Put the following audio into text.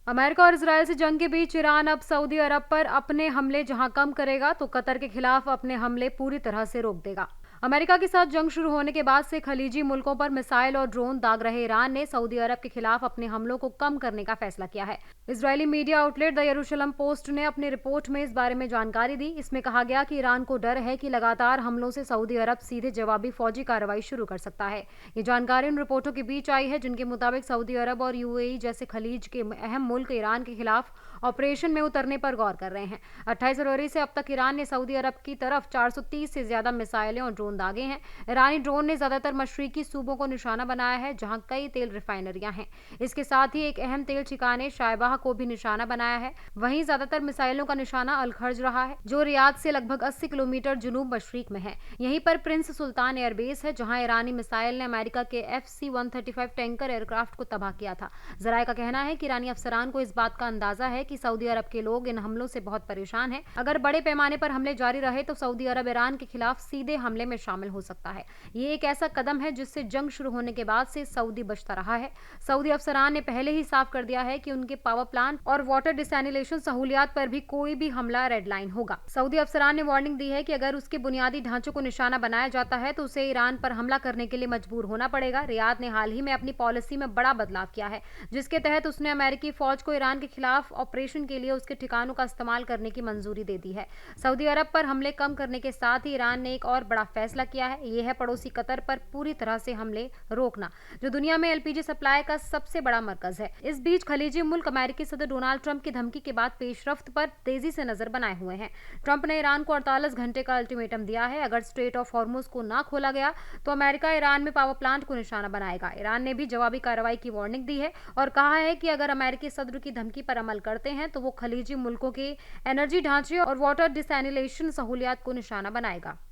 America और Israel से जंग के बीच ईरान अब सऊदी अरब पर अपने हमले जहां कम करेगा तो कतर के खिलाफ अपने हमले पूरी तरह से रोक देगा। अमेरिका के साथ जंग शुरू होने के बाद से खलीजी मुल्कों पर मिसाइल और ड्रोन दाग रहे ईरान ने सऊदी अरब के खिलाफ अपने हमलों को कम करने का फैसला किया है। इजरायली मीडिया आउटलेट द यरूशलम पोस्ट ने अपनी रिपोर्ट में इस बारे में जानकारी दी। इसमें कहा गया कि ईरान को डर है कि लगातार हमलों से सऊदी अरब सीधे जवाबी फौजी कार्रवाई शुरू कर सकता है। ये जानकारी उन रिपोर्टों के बीच आई है जिनके मुताबिक सऊदी अरब और यूएई जैसे खलीज के अहम मुल्क ईरान के खिलाफ ऑपरेशन में उतरने पर गौर कर रहे हैं। 28 फरवरी से अब तक ईरान ने सऊदी अरब की तरफ 430 से ज्यादा मिसाइलें और ड्रोन दागे हैं। ईरानी ड्रोन ने ज्यादातर मशरिकी सूबों को निशाना बनाया है जहां कई तेल रिफाइनरियां हैं। इसके साथ ही एक अहम तेल ठिकाने शायबाह को भी निशाना बनाया है। वहीं ज्यादातर मिसाइलों का निशाना अल खर्ज रहा है जो रियाद से लगभग 80 किलोमीटर जुनूब मशरिक में है। यहीं पर प्रिंस सुल्तान एयरबेस है जहां ईरानी मिसाइल ने अमेरिका के FC-135 टैंकर एयरक्राफ्ट को तबाह किया था। जराये का कहना है कि ईरानी अफसरान को इस बात का अंदाजा है कि सऊदी अरब के लोग इन हमलों से बहुत परेशान हैं। अगर बड़े पैमाने पर हमले जारी रहे तो सऊदी अरब ईरान के खिलाफ सीधे हमले में शामिल हो सकता है। ये एक ऐसा कदम है जिससे जंग शुरू होने के बाद से सऊदी बचता रहा है। सऊदी अफसरान ने पहले ही साफ कर दिया है कि उनके पावर प्लांट और वाटर डिसैलिनेशन सहूलियात पर भी कोई भी हमला रेड लाइन होगा। सऊदी अफसरान ने वार्निंग दी है कि अगर उसके बुनियादी ढांचों को निशाना बनाया जाता है तो उसे ईरान पर हमला करने के लिए मजबूर होना पड़ेगा। रियाद ने हाल ही में अपनी पॉलिसी में बड़ा बदलाव किया है जिसके तहत उसने अमेरिकी फौज को ईरान के खिलाफ ऑपरेशन के लिए उसके ठिकानों का इस्तेमाल करने की मंजूरी दे दी है। सऊदी अरब पर हमले कम करने के साथ ही ईरान ने एक और बड़ा फैसला किया है। यह है पड़ोसी कतर पर पूरी तरह से हमले रोकना, जो दुनिया में LPG सप्लाई का सबसे बड़ा मरकज है। इस बीच खलीजी मुल्क अमेरिकी सदर डोनाल्ड ट्रंप की धमकी के बाद पेशरफ्त पर तेजी से नजर बनाए हुए हैं। ट्रंप ने ईरान को 48 घंटे का अल्टीमेटम दिया है। अगर स्ट्रेट ऑफ हॉर्मुज को ना खोला गया तो अमेरिका ईरान में पावर प्लांट को निशाना बनाएगा। ईरान ने भी जवाबी कार्रवाई की वार्निंग दी है और कहा है कि अगर अमेरिकी सदर की धमकी पर अमल करते हैं तो वो खलीजी मुल्कों के एनर्जी ढांचे और वाटर डिसैलिनेशन सहूलियात को निशाना बनाएगा।